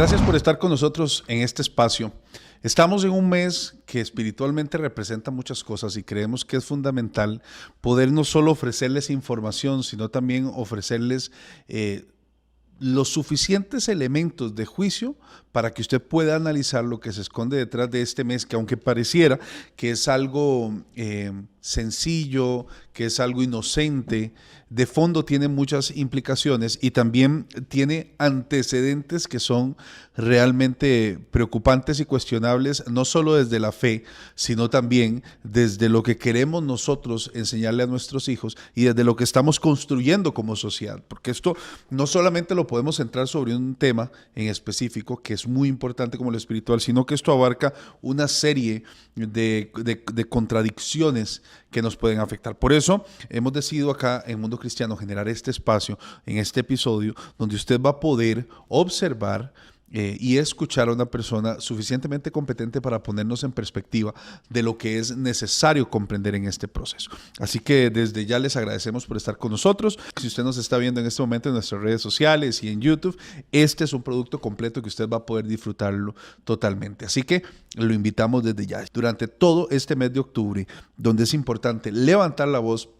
Gracias por estar con nosotros en este espacio. Estamos en un mes que espiritualmente representa muchas cosas y creemos que es fundamental poder no solo ofrecerles información, sino también ofrecerles los suficientes elementos de juicio para que usted pueda analizar lo que se esconde detrás de este mes, que aunque pareciera que es algo sencillo, que es algo inocente, de fondo tiene muchas implicaciones y también tiene antecedentes que son realmente preocupantes y cuestionables, no solo desde la fe, sino también desde lo que queremos nosotros enseñarle a nuestros hijos y desde lo que estamos construyendo como sociedad, porque esto no solamente lo podemos centrar sobre un tema en específico, que es muy importante como lo espiritual, sino que esto abarca una serie de contradicciones que nos pueden afectar. Por eso hemos decidido acá en Mundo Cristiano generar este espacio, en este episodio, donde usted va a poder observar y escuchar a una persona suficientemente competente para ponernos en perspectiva de lo que es necesario comprender en este proceso. Así que desde ya les agradecemos por estar con nosotros. Si usted nos está viendo en este momento en nuestras redes sociales y en YouTube, este es un producto completo que usted va a poder disfrutarlo totalmente. Así que lo invitamos desde ya. Durante todo este mes de octubre, donde es importante levantar la voz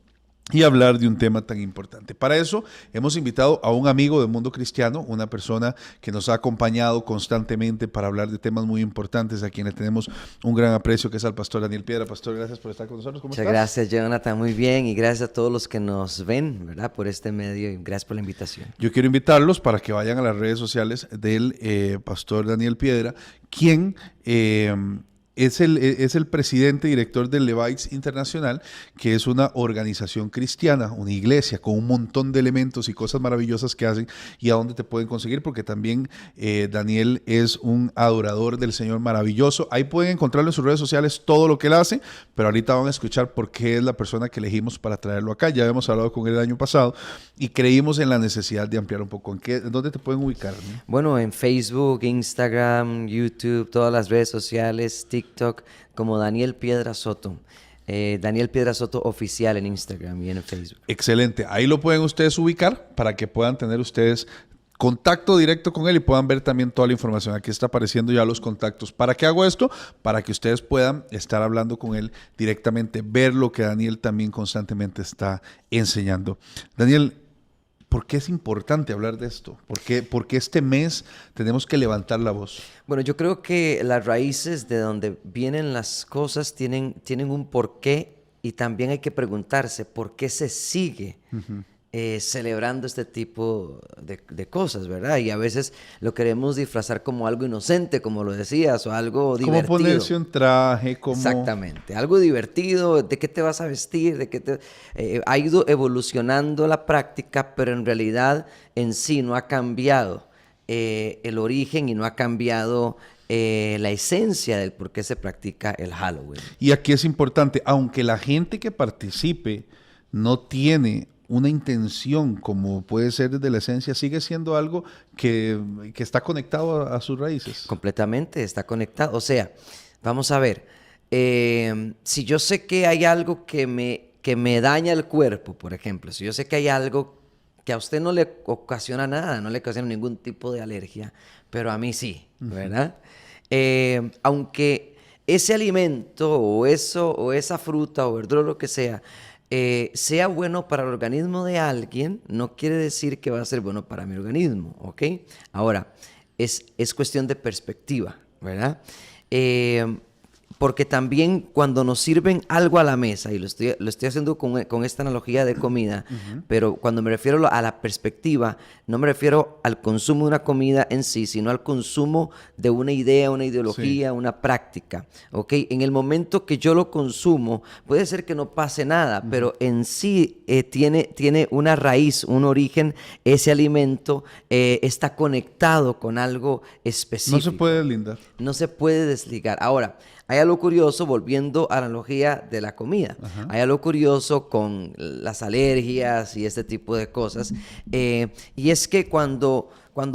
y hablar de un tema tan importante. Para eso hemos invitado a un amigo del mundo cristiano, una persona que nos ha acompañado constantemente para hablar de temas muy importantes, a quien le tenemos un gran aprecio, que es al pastor Daniel Piedra. Pastor, gracias por estar con nosotros. ¿Cómo estás? Muchas gracias, Jonathan. Muy bien, y gracias a todos los que nos ven, ¿verdad? Por este medio, y gracias por la invitación. Yo quiero invitarlos para que vayan a las redes sociales del pastor Daniel Piedra, quien es el presidente y director del Levites Internacional, que es una organización cristiana, una iglesia con un montón de elementos y cosas maravillosas que hacen, y a dónde te pueden conseguir, porque también Daniel es un adorador del Señor maravilloso. Ahí pueden encontrarlo en sus redes sociales todo lo que él hace, pero ahorita van a escuchar por qué es la persona que elegimos para traerlo acá. Ya habíamos hablado con él el año pasado y creímos en la necesidad de ampliar un poco. ¿En dónde te pueden ubicar, ¿no? Bueno, en Facebook, Instagram, YouTube, todas las redes sociales, TikTok, como Daniel Piedra Soto. Daniel Piedra Soto Oficial en Instagram y en Facebook. Excelente. Ahí lo pueden ustedes ubicar para que puedan tener ustedes contacto directo con él y puedan ver también toda la información. Aquí está apareciendo ya los contactos. ¿Para qué hago esto? Para que ustedes puedan estar hablando con él directamente, ver lo que Daniel también constantemente está enseñando. Daniel, ¿por qué es importante hablar de esto? ¿Por qué este mes tenemos que levantar la voz? Bueno, yo creo que las raíces de donde vienen las cosas tienen un porqué, y también hay que preguntarse por qué se sigue celebrando este tipo de cosas, ¿verdad? Y a veces lo queremos disfrazar como algo inocente, como lo decías, o algo divertido. Como ponerse un traje, como... Exactamente, algo divertido. ¿De qué te vas a vestir? Ha ido evolucionando la práctica, pero en realidad en sí no ha cambiado el origen, y no ha cambiado la esencia del por qué se practica el Halloween. Y aquí es importante, aunque la gente que participe no tiene una intención como puede ser desde la esencia, sigue siendo algo que está conectado a sus raíces. Completamente está conectado. O sea, vamos a ver, si yo sé que hay algo que me daña el cuerpo, por ejemplo, si yo sé que hay algo que a usted no le ocasiona nada, no le ocasiona ningún tipo de alergia, pero a mí sí, ¿verdad? Aunque ese alimento o esa fruta o verdura o lo que sea bueno para el organismo de alguien, no quiere decir que va a ser bueno para mi organismo, ¿ok? Ahora, es cuestión de perspectiva, ¿verdad? Porque también cuando nos sirven algo a la mesa, y lo estoy haciendo con esta analogía de comida, pero cuando me refiero a la perspectiva, no me refiero al consumo de una comida en sí, sino al consumo de una idea, una ideología, una práctica, ¿ok? En el momento que yo lo consumo, puede ser que no pase nada, pero en sí tiene una raíz, un origen. Ese alimento está conectado con algo específico. No se puede deslindar. No se puede desligar. Ahora, hay algo curioso, volviendo a la analogía de la comida. Hay algo curioso con las alergias y este tipo de cosas. Y es que cuando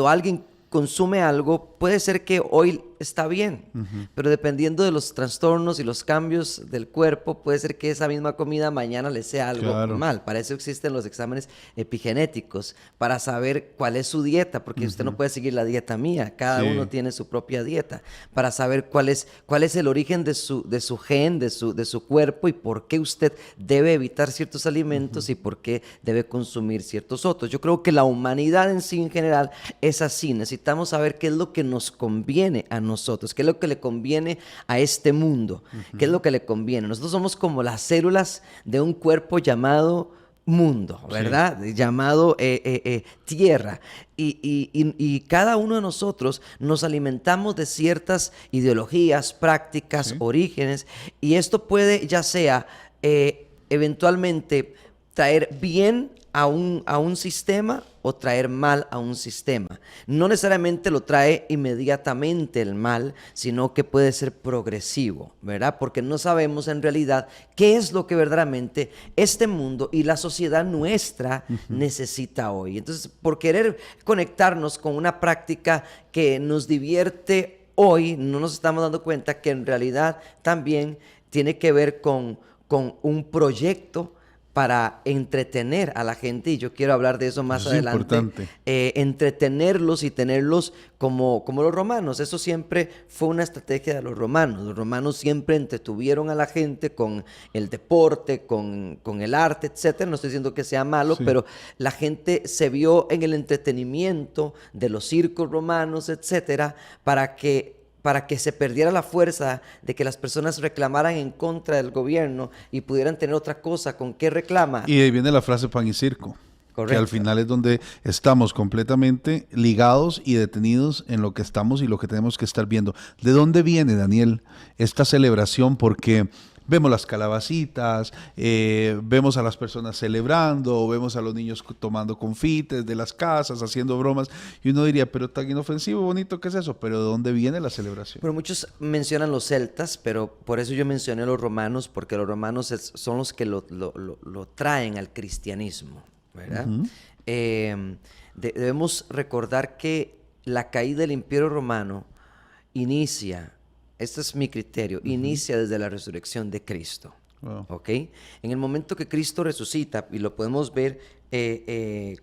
alguien consume algo, puede ser que hoy está bien, pero dependiendo de los trastornos y los cambios del cuerpo, puede ser que esa misma comida mañana le sea algo mal. Para eso existen los exámenes epigenéticos, para saber cuál es su dieta, porque usted no puede seguir la dieta mía, cada uno tiene su propia dieta, para saber cuál es el origen de su gen, de su cuerpo, y por qué usted debe evitar ciertos alimentos y por qué debe consumir ciertos otros. Yo creo que la humanidad en sí en general es así. Necesitamos saber qué es lo que nos conviene a nosotros, qué es lo que le conviene a este mundo, qué es lo que le conviene. Nosotros somos como las células de un cuerpo llamado mundo, ¿verdad? Sí. Llamado tierra. Y cada uno de nosotros nos alimentamos de ciertas ideologías, prácticas, orígenes, y esto puede ya sea eventualmente traer bien a un sistema o traer mal a un sistema. No necesariamente lo trae inmediatamente el mal, sino que puede ser progresivo, ¿verdad? Porque no sabemos en realidad qué es lo que verdaderamente este mundo y la sociedad nuestra necesita hoy. Entonces, por querer conectarnos con una práctica que nos divierte hoy, no nos estamos dando cuenta que en realidad también tiene que ver con un proyecto para entretener a la gente, y yo quiero hablar de eso más adelante. Importante. Entretenerlos y tenerlos como los romanos. Eso siempre fue una estrategia de los romanos. Los romanos siempre entretuvieron a la gente con el deporte, con el arte, etcétera. No estoy diciendo que sea malo, pero la gente se vio en el entretenimiento de los circos romanos, etcétera, para que se perdiera la fuerza de que las personas reclamaran en contra del gobierno y pudieran tener otra cosa con qué reclamar. Y ahí viene la frase pan y circo. Correcto. Que al final es donde estamos completamente ligados y detenidos en lo que estamos y lo que tenemos que estar viendo. ¿De dónde viene, Daniel, esta celebración? Porque vemos las calabacitas, vemos a las personas celebrando, vemos a los niños tomando confites de las casas, haciendo bromas, y uno diría, pero tan inofensivo, bonito, ¿qué es eso? Pero ¿de dónde viene la celebración? Pero muchos mencionan los celtas, pero por eso yo mencioné los romanos, porque los romanos son los que lo traen al cristianismo, ¿verdad? Debemos recordar que la caída del Imperio Romano inicia, este es mi criterio, inicia desde la resurrección de Cristo. Wow. ¿Ok? En el momento que Cristo resucita, y lo podemos ver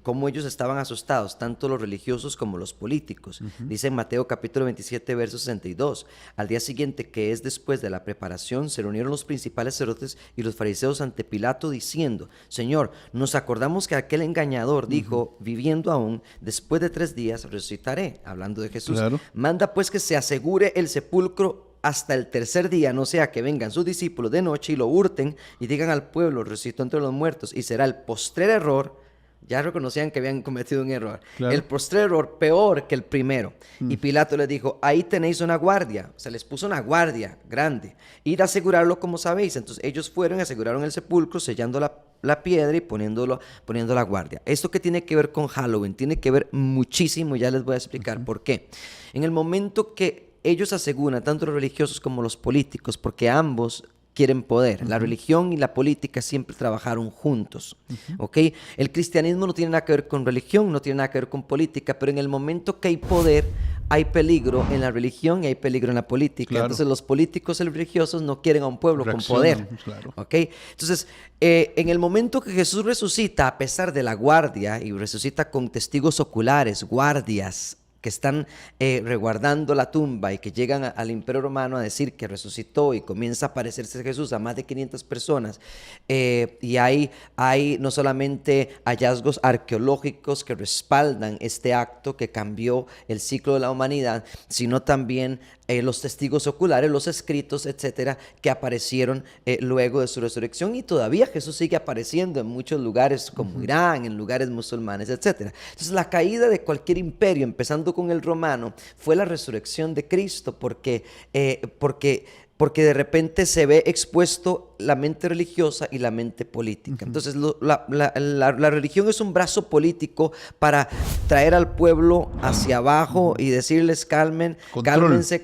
cómo ellos estaban asustados, tanto los religiosos como los políticos. Dice en Mateo capítulo 27, verso 62, al día siguiente, que es después de la preparación, se reunieron los principales sacerdotes y los fariseos ante Pilato diciendo, Señor, nos acordamos que aquel engañador dijo, viviendo aún, después de 3 días resucitaré, hablando de Jesús. Claro. Manda pues que se asegure el sepulcro hasta el 3er día, no sea que vengan sus discípulos de noche y lo hurten y digan al pueblo, resucitó entre los muertos, y será el postrer error. Ya reconocían que habían cometido un error. Claro. El postrer error peor que el primero. Y Pilato les dijo, ahí tenéis una guardia. Se les puso una guardia grande. Ir a asegurarlo como sabéis. Entonces ellos fueron y aseguraron el sepulcro, sellando la piedra y poniendo la guardia. Esto que tiene que ver con Halloween, tiene que ver muchísimo, ya les voy a explicar por qué. En el momento que ellos aseguran, tanto los religiosos como los políticos, porque ambos quieren poder. La religión y la política siempre trabajaron juntos. ¿Ok? El cristianismo no tiene nada que ver con religión, no tiene nada que ver con política, pero en el momento que hay poder, hay peligro en la religión y hay peligro en la política. Claro. Entonces los políticos y los religiosos no quieren a un pueblo con poder. Claro. ¿Ok? Entonces, en el momento que Jesús resucita, a pesar de la guardia, y resucita con testigos oculares, guardias, que están resguardando la tumba y que llegan al Imperio Romano a decir que resucitó, y comienza a aparecerse Jesús a más de 500 personas, y hay no solamente hallazgos arqueológicos que respaldan este acto que cambió el ciclo de la humanidad, sino también los testigos oculares, los escritos, etcétera, que aparecieron luego de su resurrección, y todavía Jesús sigue apareciendo en muchos lugares como Irán, en lugares musulmanes, etcétera. Entonces la caída de cualquier imperio, empezando con el romano, fue la resurrección de Cristo, porque de repente se ve expuesto la mente religiosa y la mente política. Entonces, la religión es un brazo político para traer al pueblo hacia abajo y decirles cálmense,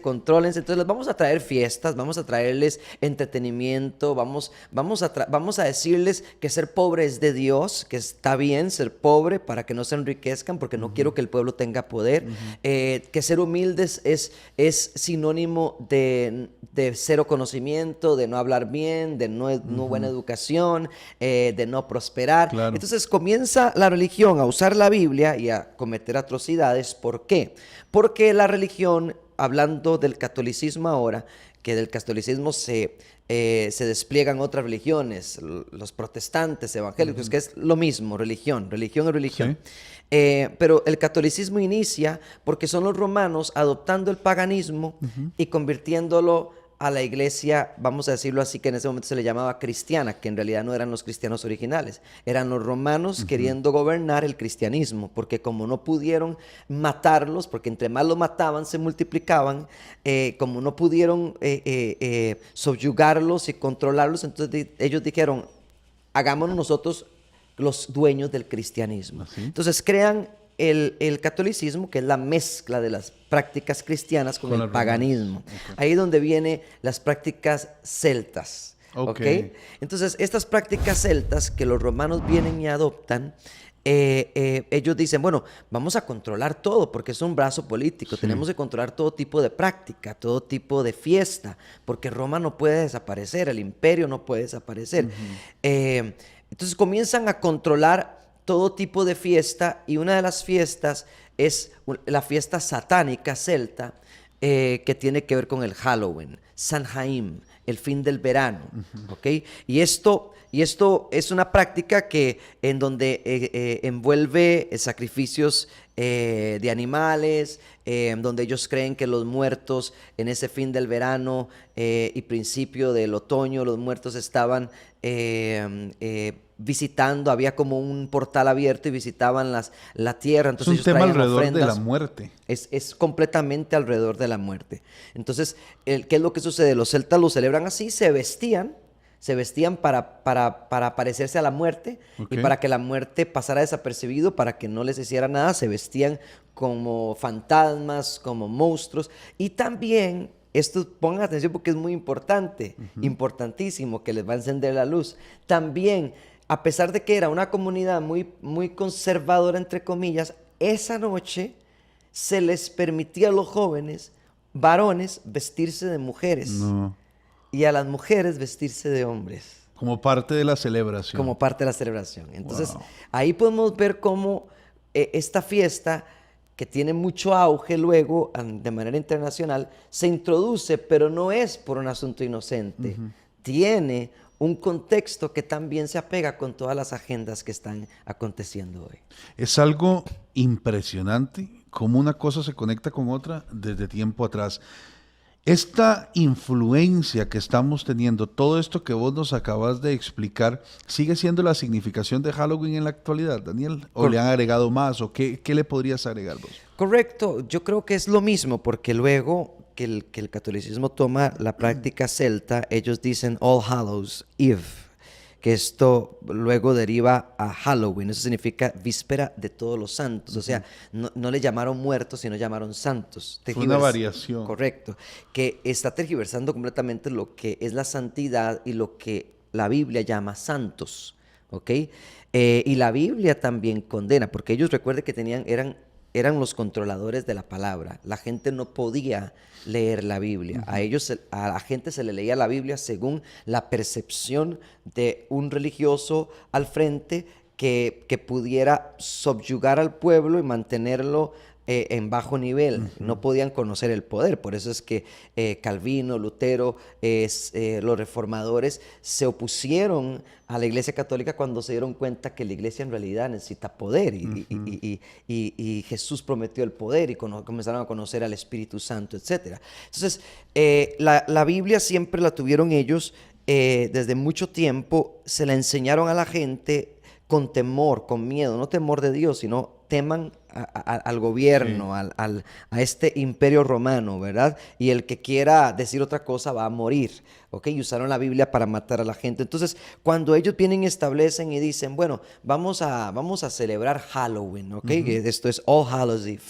contrólense. Entonces, les vamos a traer fiestas, vamos a traerles entretenimiento, vamos a decirles que ser pobre es de Dios, que está bien ser pobre para que no se enriquezcan, porque no quiero que el pueblo tenga poder, que ser humildes es sinónimo de cero conocimiento, de no hablar bien, de no buena educación, de no prosperar. Claro. Entonces comienza la religión a usar la Biblia y a cometer atrocidades. ¿Por qué? Porque la religión, hablando del catolicismo ahora, que del catolicismo se despliegan otras religiones, los protestantes, evangélicos, que es lo mismo, religión es religión. Sí. Pero el catolicismo inicia porque son los romanos adoptando el paganismo y convirtiéndolo a la iglesia, vamos a decirlo así, que en ese momento se le llamaba cristiana, que en realidad no eran los cristianos originales, eran los romanos queriendo gobernar el cristianismo, porque como no pudieron matarlos, porque entre más los mataban se multiplicaban, como no pudieron subyugarlos y controlarlos, entonces ellos dijeron, hagámonos nosotros los dueños del cristianismo. ¿Así? Entonces crean el catolicismo, que es la mezcla de las prácticas cristianas con el paganismo. Okay. Ahí es donde vienen las prácticas celtas. Okay. Entonces, estas prácticas celtas que los romanos vienen y adoptan, ellos dicen, bueno, vamos a controlar todo porque es un brazo político. Sí. Tenemos que controlar todo tipo de práctica, todo tipo de fiesta, porque Roma no puede desaparecer, el imperio no puede desaparecer. Entonces comienzan a controlar todo tipo de fiesta, y una de las fiestas es la fiesta satánica celta, que tiene que ver con el Halloween, Samhain, el fin del verano, ¿ok? Y esto es una práctica en donde envuelve sacrificios de animales, donde ellos creen que los muertos en ese fin del verano y principio del otoño, los muertos estaban visitando, había como un portal abierto y visitaban la tierra. Entonces es un tema alrededor ofrendas. De la muerte. Es completamente alrededor de la muerte. Entonces, ¿qué es lo que sucede? Los celtas lo celebran así, se vestían para parecerse a la muerte, y para que la muerte pasara desapercibido, para que no les hiciera nada, se vestían como fantasmas, como monstruos. Y también, esto pongan atención porque es muy importante, importantísimo, que les va a encender la luz. También, a pesar de que era una comunidad muy, muy conservadora, entre comillas, esa noche se les permitía a los jóvenes, varones, vestirse de mujeres. No. Y a las mujeres vestirse de hombres. Como parte de la celebración. Como parte de la celebración. Entonces, ahí podemos ver cómo esta fiesta, que tiene mucho auge luego de manera internacional, se introduce, pero no es por un asunto inocente. Tiene un contexto que también se apega con todas las agendas que están aconteciendo hoy. Es algo impresionante cómo una cosa se conecta con otra desde tiempo atrás. Esta influencia que estamos teniendo, todo esto que vos nos acabas de explicar, ¿sigue siendo la significación de Halloween en la actualidad, Daniel? ¿O le han agregado más? ¿O qué le podrías agregar vos? Correcto, yo creo que es lo mismo, porque luego que el catolicismo toma la práctica celta, ellos dicen All Hallows Eve, que esto luego deriva a Halloween. Eso significa víspera de todos los santos. O sea, no le llamaron muertos, sino llamaron santos. Fue una variación. Correcto. Que está tergiversando completamente lo que es la santidad y lo que la Biblia llama santos. ¿Ok? Y la Biblia también condena, porque ellos, recuerden que eran los controladores de la palabra. La gente no podía leer la Biblia. A la gente se le leía la Biblia según la percepción de un religioso al frente que pudiera subyugar al pueblo y mantenerlo en bajo nivel. No podían conocer el poder. Por eso es que Calvino, Lutero, los reformadores se opusieron a la Iglesia Católica cuando se dieron cuenta que la Iglesia en realidad necesita poder y Jesús prometió el poder y comenzaron a conocer al Espíritu Santo, etc. Entonces, la Biblia siempre la tuvieron ellos desde mucho tiempo, se la enseñaron a la gente con temor, con miedo, no temor de Dios, sino teman al gobierno, Sí. a este imperio romano, ¿verdad? Y el que quiera decir otra cosa va a morir, ¿ok? Y usaron la Biblia para matar a la gente. Entonces, cuando ellos vienen y establecen y dicen, bueno, vamos a celebrar Halloween, ¿ok? Que esto es All Hallows Eve,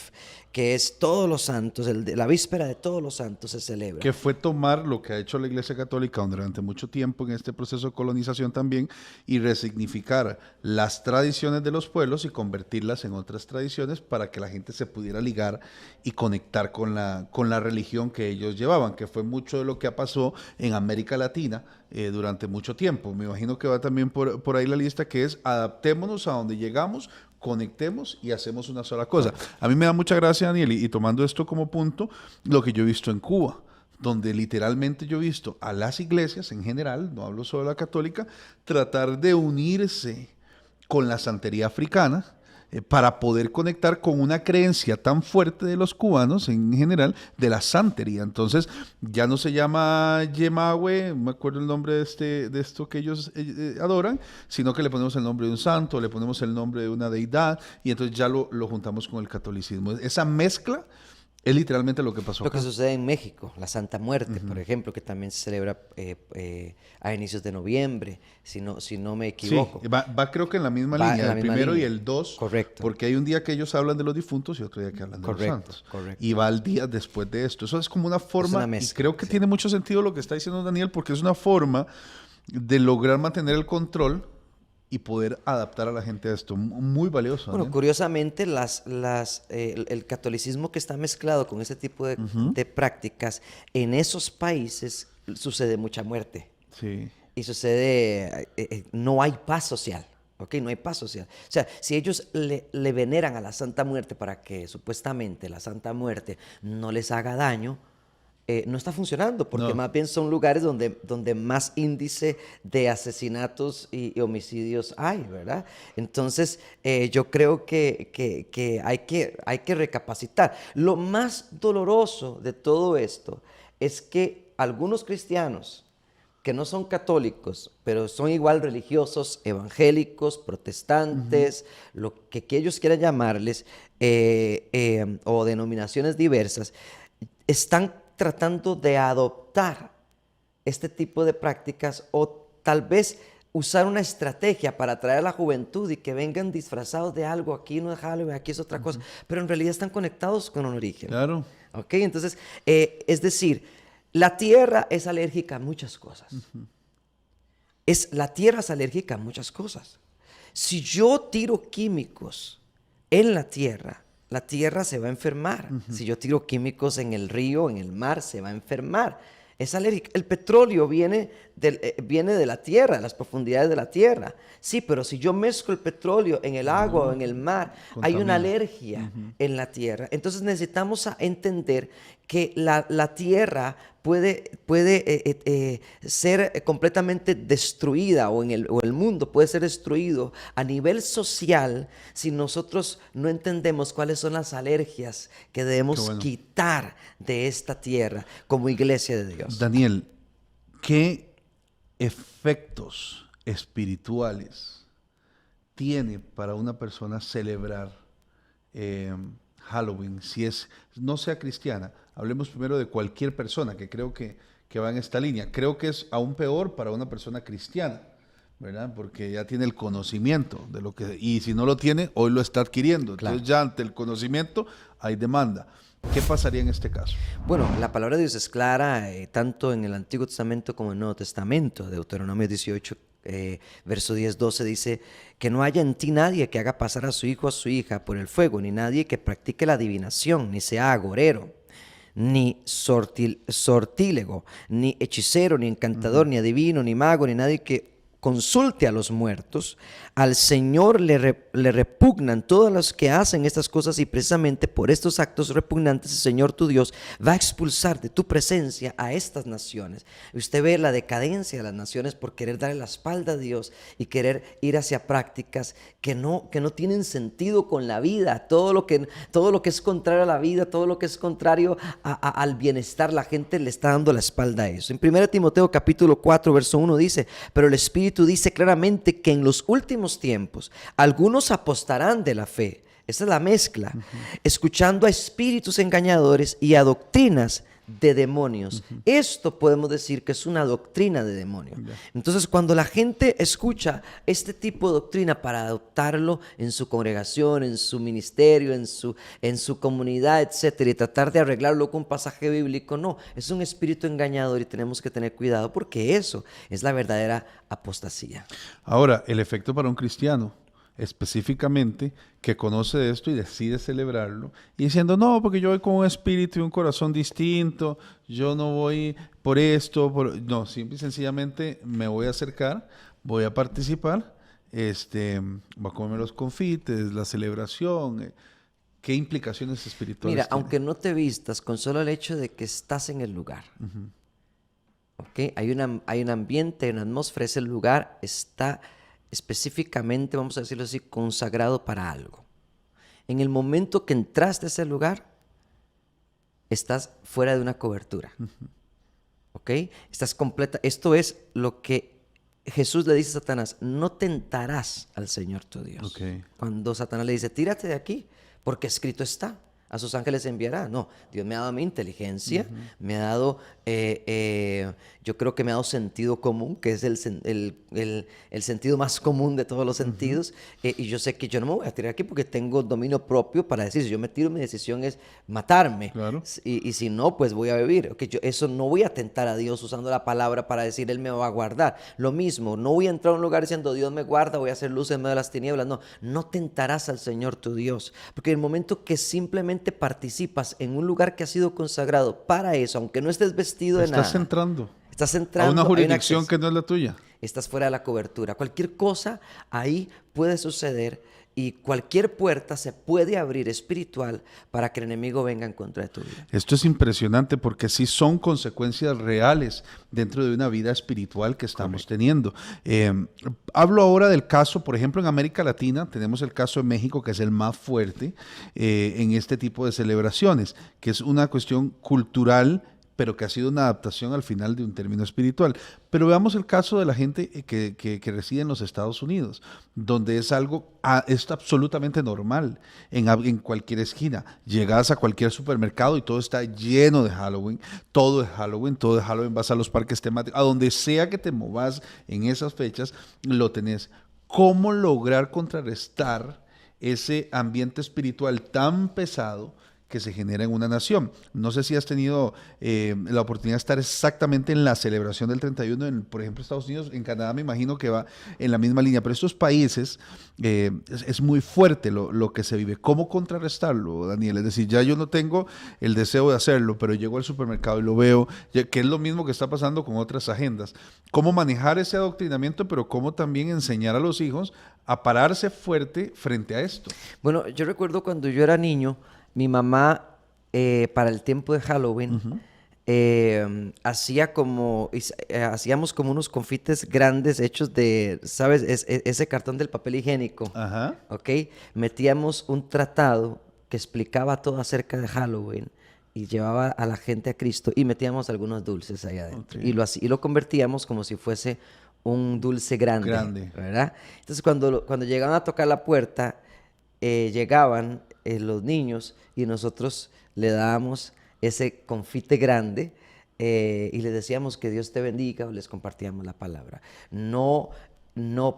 que es Todos los Santos, la víspera de Todos los Santos se celebra. Que fue tomar lo que ha hecho la Iglesia Católica durante mucho tiempo en este proceso de colonización también y resignificar las tradiciones de los pueblos y convertirlas en otras tradiciones para que la gente se pudiera ligar y conectar con la religión que ellos llevaban, que fue mucho de lo que pasó en América Latina durante mucho tiempo. Me imagino que va también por ahí la lista, que es adaptémonos a donde llegamos, conectemos y hacemos una sola cosa. A mí me da mucha gracia, Daniel, y tomando esto como punto, lo que yo he visto en Cuba, donde literalmente yo he visto a las iglesias en general, no hablo solo de la católica, tratar de unirse con la santería africana para poder conectar con una creencia tan fuerte de los cubanos en general de la santería. Entonces ya no se llama Yemagüe, no me acuerdo el nombre de esto que ellos adoran, sino que le ponemos el nombre de un santo, le ponemos el nombre de una deidad y entonces ya lo juntamos con el catolicismo. Esa mezcla es literalmente lo que pasó Lo acá. que sucede en México, la Santa Muerte, por ejemplo, que también se celebra a inicios de noviembre, si no me equivoco. Sí, va creo que en la misma Va línea, en la el misma primero línea. y el 2, Correcto. porque hay un día que ellos hablan de los difuntos y otro día que hablan de los santos. Correcto. Y va al día después de esto. Eso es como una forma, una y mezcla, creo que sí. tiene mucho sentido lo que está diciendo Daniel, porque es una forma de lograr mantener el control y poder adaptar a la gente a esto. Muy valioso. Bueno, Daniel. curiosamente, el catolicismo que está mezclado con ese tipo de prácticas, en esos países sucede mucha muerte. Sí. Y sucede, no hay paz social. ¿Ok? No hay paz social. O sea, si ellos le veneran a la Santa Muerte para que supuestamente la Santa Muerte no les haga daño, no está funcionando, porque No. más bien son lugares donde más índice de asesinatos y homicidios hay, ¿verdad? Entonces, yo creo que hay que recapacitar. Lo más doloroso de todo esto es que algunos cristianos que no son católicos, pero son igual religiosos, evangélicos, protestantes, lo que ellos quieran llamarles, o denominaciones diversas, están tratando de adoptar este tipo de prácticas o tal vez usar una estrategia para atraer a la juventud y que vengan disfrazados de algo. Aquí no es Halloween, aquí es otra cosa, pero en realidad están conectados con un origen. Claro. ¿Ok? Entonces, es decir, la tierra es alérgica a muchas cosas. La tierra es alérgica a muchas cosas. Si yo tiro químicos en la tierra se va a enfermar. Si yo tiro químicos en el río, en el mar, se va a enfermar. Es alérgica. El petróleo viene de la tierra, de las profundidades de la tierra. Sí, pero si yo mezclo el petróleo en el agua o en el mar, hay una alergia en la tierra. Entonces necesitamos entender que la tierra puede ser completamente destruida o el mundo puede ser destruido a nivel social si nosotros no entendemos cuáles son las alergias que debemos quitar de esta tierra como iglesia de Dios. Daniel, ¿qué efectos espirituales tiene para una persona celebrar Halloween, no sea cristiana? Hablemos primero de cualquier persona, que creo que va en esta línea. Creo que es aún peor para una persona cristiana, ¿verdad? Porque ya tiene el conocimiento de lo que... Y si no lo tiene, hoy lo está adquiriendo. Entonces ya ante el conocimiento hay demanda. ¿Qué pasaría en este caso? Bueno, la palabra de Dios es clara, tanto en el Antiguo Testamento como en el Nuevo Testamento. Deuteronomio 18, verso 10-12 dice que no haya en ti nadie que haga pasar a su hijo o a su hija por el fuego, ni nadie que practique la adivinación, ni sea agorero, ni sortílego, ni hechicero, ni encantador, ni adivino, ni mago, ni nadie que consulte a los muertos. Al Señor le repugnan todos los que hacen estas cosas, y precisamente por estos actos repugnantes el Señor tu Dios va a expulsar de tu presencia a estas naciones. Y usted ve la decadencia de las naciones por querer darle la espalda a Dios y querer ir hacia prácticas que no tienen sentido con la vida. Todo lo que es contrario a la vida, todo lo que es contrario al bienestar, la gente le está dando la espalda a eso. En 1 Timoteo capítulo 4 verso 1 dice: pero el Espíritu dice claramente que en los últimos tiempos algunos apostarán de la fe, Esa es la mezcla. Escuchando a espíritus engañadores y a doctrinas de demonios. Esto podemos decir que es una doctrina de demonio. Entonces, cuando la gente escucha este tipo de doctrina para adoptarlo en su congregación, en su ministerio, en su comunidad, etcétera, y tratar de arreglarlo con un pasaje bíblico, no, es un espíritu engañador y tenemos que tener cuidado porque eso es la verdadera apostasía. Ahora, el efecto para un cristiano, específicamente, que conoce de esto y decide celebrarlo, y diciendo, no, porque yo voy con un espíritu y un corazón distinto, yo no voy por esto, no, simple y sencillamente me voy a acercar, voy a participar, voy a comerme los confites, la celebración, ¿qué implicaciones espirituales Mira, tiene? aunque no te vistas, con solo el hecho de que estás en el lugar, ¿ok? Hay un ambiente, hay una atmósfera, ese lugar está específicamente, vamos a decirlo así, consagrado para algo. En el momento que entraste a ese lugar, estás fuera de una cobertura. ¿Ok? Estás completa. Esto es lo que Jesús le dice a Satanás: no tentarás al Señor tu Dios. Okay. Cuando Satanás le dice, tírate de aquí, porque escrito está. A sus ángeles enviará. No, Dios me ha dado mi inteligencia, me ha dado, yo creo que me ha dado sentido común, que es el sentido más común de todos los sentidos. Y yo sé que yo no me voy a tirar aquí porque tengo dominio propio para decir, si yo me tiro, mi decisión es matarme. Claro. Y si no, pues voy a vivir. Okay, yo eso no voy a tentar a Dios usando la palabra para decir, Él me va a guardar. Lo mismo, no voy a entrar a un lugar diciendo, Dios me guarda, voy a hacer luz en medio de las tinieblas. No, no tentarás al Señor tu Dios. Porque en el momento que simplemente participas en un lugar que ha sido consagrado para eso, aunque no estés vestido de nada. Estás entrando Estás a una jurisdicción que no es la tuya. Estás fuera de la cobertura. Cualquier cosa ahí puede suceder y cualquier puerta se puede abrir espiritual para que el enemigo venga en contra de tu vida. Esto es impresionante porque sí son consecuencias reales dentro de una vida espiritual que estamos teniendo. Hablo ahora del caso, por ejemplo, en América Latina, tenemos el caso de México, que es el más fuerte en este tipo de celebraciones, que es una cuestión cultural, pero que ha sido una adaptación al final de un término espiritual. Pero veamos el caso de la gente que reside en los Estados Unidos, donde es algo, es absolutamente normal en cualquier esquina. Llegas a cualquier supermercado y todo está lleno de Halloween, todo es Halloween, todo es Halloween, vas a los parques temáticos, a donde sea que te movas en esas fechas, lo tenés. ¿Cómo lograr contrarrestar ese ambiente espiritual tan pesado que se genera en una nación? No sé si has tenido la oportunidad de estar exactamente en la celebración del 31, por ejemplo, Estados Unidos. En Canadá me imagino que va en la misma línea, pero estos países es muy fuerte lo que se vive. ¿Cómo contrarrestarlo, Daniel? Es decir, ya yo no tengo el deseo de hacerlo, pero llego al supermercado y lo veo, que es lo mismo que está pasando con otras agendas. ¿Cómo manejar ese adoctrinamiento, pero cómo también enseñar a los hijos a pararse fuerte frente a esto? Bueno, yo recuerdo cuando yo era niño, mi mamá, para el tiempo de Halloween, hacíamos como unos confites grandes hechos de, ¿sabes? Ese cartón del papel higiénico. Ajá. ¿Ok? Metíamos un tratado que explicaba todo acerca de Halloween y llevaba a la gente a Cristo y metíamos algunos dulces ahí adentro. Okay. Y lo convertíamos como si fuese un dulce grande. ¿Verdad? Entonces, cuando llegaban a tocar la puerta, llegaban los niños y nosotros le dábamos ese confite grande y les decíamos que Dios te bendiga o les compartíamos la palabra. No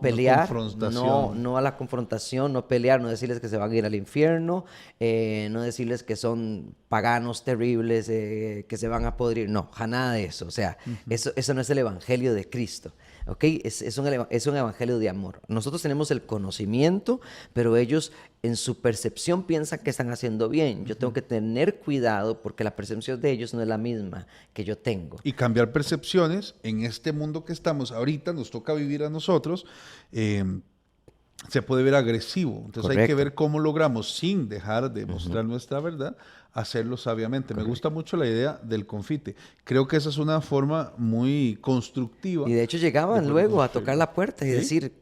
pelear, no a la confrontación, no pelear, no decirles que se van a ir al infierno, no decirles que son paganos terribles, que se van a podrir, no, nada de eso. O sea, eso no es el evangelio de Cristo. ¿Ok? Es un evangelio de amor. Nosotros tenemos el conocimiento, pero ellos en su percepción piensan que están haciendo bien. Yo tengo que tener cuidado porque la percepción de ellos no es la misma que yo tengo. Y cambiar percepciones en este mundo que estamos ahorita, nos toca vivir a nosotros, se puede ver agresivo. Entonces Correcto. hay que ver cómo logramos, sin dejar de mostrar nuestra verdad, hacerlo sabiamente. Correcto. Me gusta mucho la idea del confite. Creo que esa es una forma muy constructiva. Y de hecho llegaban luego a tocar la puerta y ¿Sí? decir,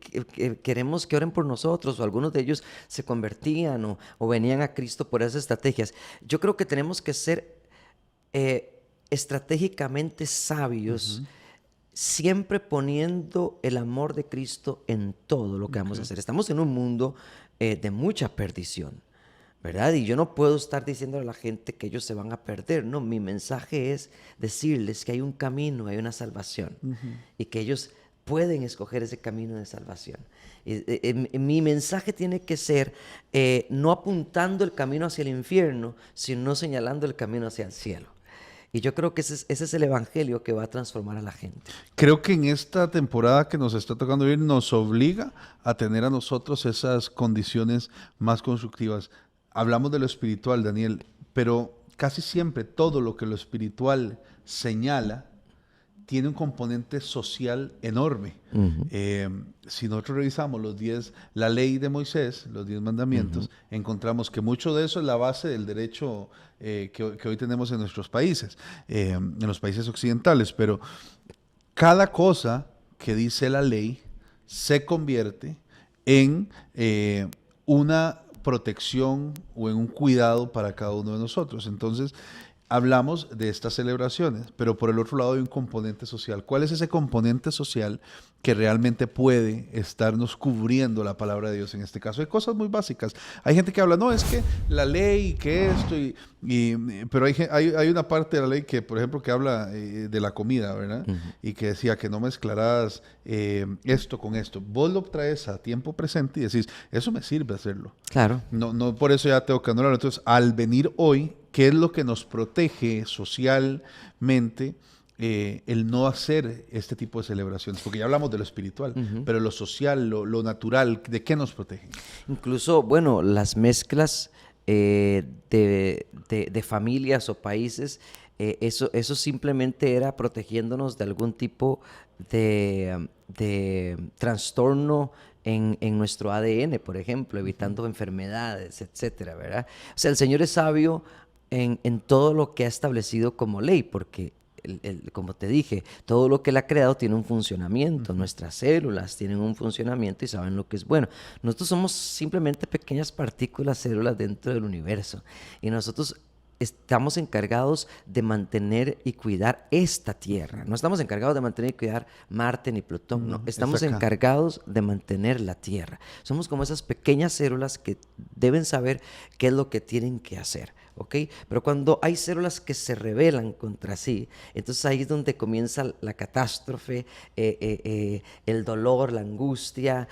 queremos que oren por nosotros, o algunos de ellos se convertían o venían a Cristo por esas estrategias. Yo creo que tenemos que ser estratégicamente sabios, siempre poniendo el amor de Cristo en todo lo que vamos a hacer. Estamos en un mundo de mucha perdición. ¿verdad? Y yo no puedo estar diciendo a la gente que ellos se van a perder. No, mi mensaje es decirles que hay un camino, hay una salvación. Y que ellos pueden escoger ese camino de salvación. Mi mensaje tiene que ser no apuntando el camino hacia el infierno, sino señalando el camino hacia el cielo. Y yo creo que ese es el evangelio que va a transformar a la gente. Creo que en esta temporada que nos está tocando vivir nos obliga a tener a nosotros esas condiciones más constructivas. Hablamos de lo espiritual, Daniel, pero casi siempre todo lo que lo espiritual señala tiene un componente social enorme. Si nosotros revisamos la ley de Moisés, los 10 mandamientos, encontramos que mucho de eso es la base del derecho que hoy tenemos en nuestros países, en los países occidentales, pero cada cosa que dice la ley se convierte en una protección o en un cuidado para cada uno de nosotros. Entonces, hablamos de estas celebraciones, pero por el otro lado hay un componente social. ¿Cuál es ese componente social que realmente puede estarnos cubriendo la palabra de Dios en este caso? Hay cosas muy básicas. Hay gente que habla, no, es que la ley, que esto, pero hay una parte de la ley que, por ejemplo, que habla de la comida, ¿verdad? Y que decía que no mezclarás esto con esto. Vos lo traes a tiempo presente y decís, eso me sirve hacerlo. Claro. No por eso ya tengo que anularlo. Entonces, al venir hoy, ¿qué es lo que nos protege socialmente el no hacer este tipo de celebraciones? Porque ya hablamos de lo espiritual, pero lo social, lo natural, ¿de qué nos protege? Incluso, bueno, las mezclas de familias o países, eso simplemente era protegiéndonos de algún tipo de trastorno en nuestro ADN, por ejemplo, evitando enfermedades, etcétera, ¿verdad? O sea, el Señor es sabio en todo lo que ha establecido como ley, porque como te dije, todo lo que Él ha creado tiene un funcionamiento. Nuestras células tienen un funcionamiento y saben lo que es bueno. Nosotros somos simplemente pequeñas partículas, células dentro del universo. Y nosotros estamos encargados de mantener y cuidar esta Tierra. No estamos encargados de mantener y cuidar Marte ni Plutón, no. Estamos encargados de mantener la Tierra. Somos como esas pequeñas células que deben saber qué es lo que tienen que hacer, ¿ok? Pero cuando hay células que se rebelan contra sí, entonces ahí es donde comienza la catástrofe, el dolor, la angustia,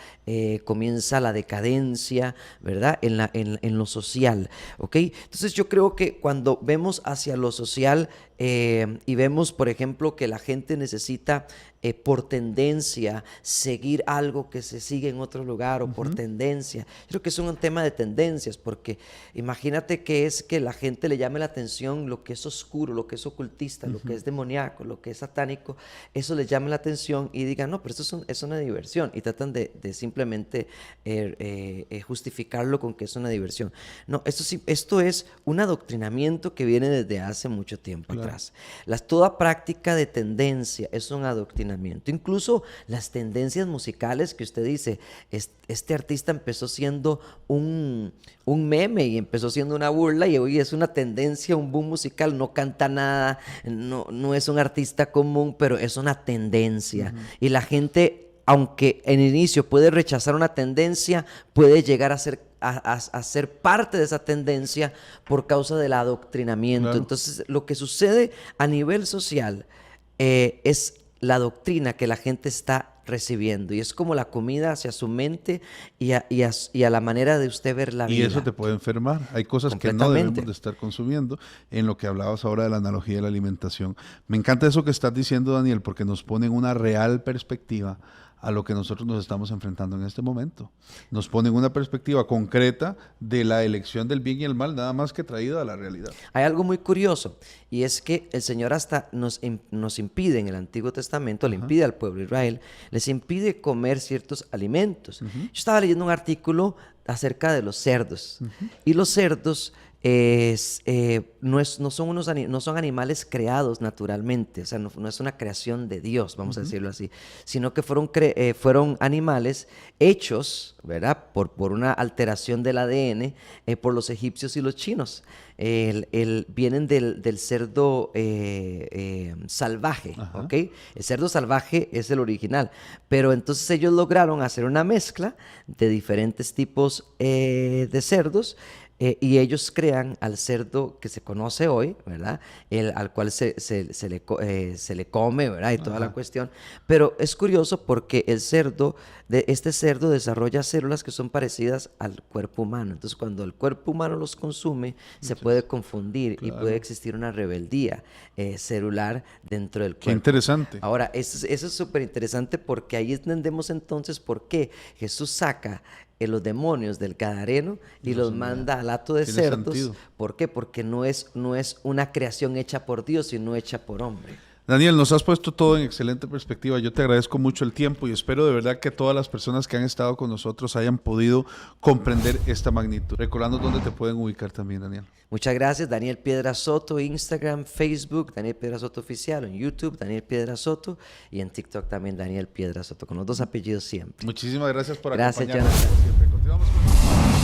comienza la decadencia, ¿verdad? En lo social, ¿ok? Entonces yo creo que cuando vemos hacia lo social y vemos, por ejemplo, que la gente necesita por tendencia seguir algo que se sigue en otro lugar o por tendencia. Creo que es un tema de tendencias, porque imagínate que es que la gente le llame la atención lo que es oscuro, lo que es ocultista, lo que es demoníaco, lo que es satánico, eso les llame la atención y digan, no, pero esto es una diversión, y tratan de simplemente justificarlo con que es una diversión. No, esto es un adoctrinamiento que viene desde hace mucho tiempo atrás. Toda práctica de tendencia es un adoctrinamiento. Incluso las tendencias musicales que usted dice, este artista empezó siendo un meme y empezó siendo una burla y hoy es una tendencia, un boom musical, no canta nada, no es un artista común, pero es una tendencia. Y la gente, aunque en inicio puede rechazar una tendencia, puede llegar a ser parte de esa tendencia por causa del adoctrinamiento. Claro. Entonces, lo que sucede a nivel social es la doctrina que la gente está recibiendo, y es como la comida hacia su mente y a la manera de usted ver la vida. Y eso te puede enfermar. Hay cosas que no debemos de estar consumiendo, en lo que hablabas ahora de la analogía de la alimentación. Me encanta eso que estás diciendo, Daniel, porque nos pone en una real perspectiva a lo que nosotros nos estamos enfrentando en este momento. Nos pone en una perspectiva concreta de la elección del bien y el mal, nada más que traída a la realidad. Hay algo muy curioso, y es que el Señor hasta nos impide en el Antiguo Testamento, le impide al pueblo de Israel, les impide comer ciertos alimentos. Yo estaba leyendo un artículo acerca de los cerdos, y los cerdos no son animales creados naturalmente, o sea, no es una creación de Dios, vamos a decirlo así, sino que fueron animales hechos, ¿verdad?, por una alteración del ADN por los egipcios y los chinos. Vienen del cerdo salvaje, ¿ok? El cerdo salvaje es el original, pero entonces ellos lograron hacer una mezcla de diferentes tipos de cerdos Y ellos crean al cerdo que se conoce hoy, ¿verdad? Al cual se le come, ¿verdad? Y toda la cuestión. Pero es curioso porque este cerdo desarrolla células que son parecidas al cuerpo humano. Entonces, cuando el cuerpo humano los consume, se puede confundir y puede existir una rebeldía celular dentro del cuerpo. Qué interesante. Ahora, eso es súper interesante porque ahí entendemos entonces por qué Jesús saca los demonios del Gadareno y los manda al hato de Tiene cerdos. sentido. ¿Por qué? Porque no es una creación hecha por Dios, sino hecha por hombre. Daniel, nos has puesto todo en excelente perspectiva. Yo te agradezco mucho el tiempo y espero de verdad que todas las personas que han estado con nosotros hayan podido comprender esta magnitud. Recordando dónde te pueden ubicar también, Daniel. Muchas gracias, Daniel Piedra Soto, Instagram, Facebook, Daniel Piedra Soto Oficial, en YouTube, Daniel Piedra Soto, y en TikTok también Daniel Piedra Soto, con los 2 apellidos siempre. Muchísimas gracias por Gracias, acompañarnos. Jonathan. Siempre. Continuamos con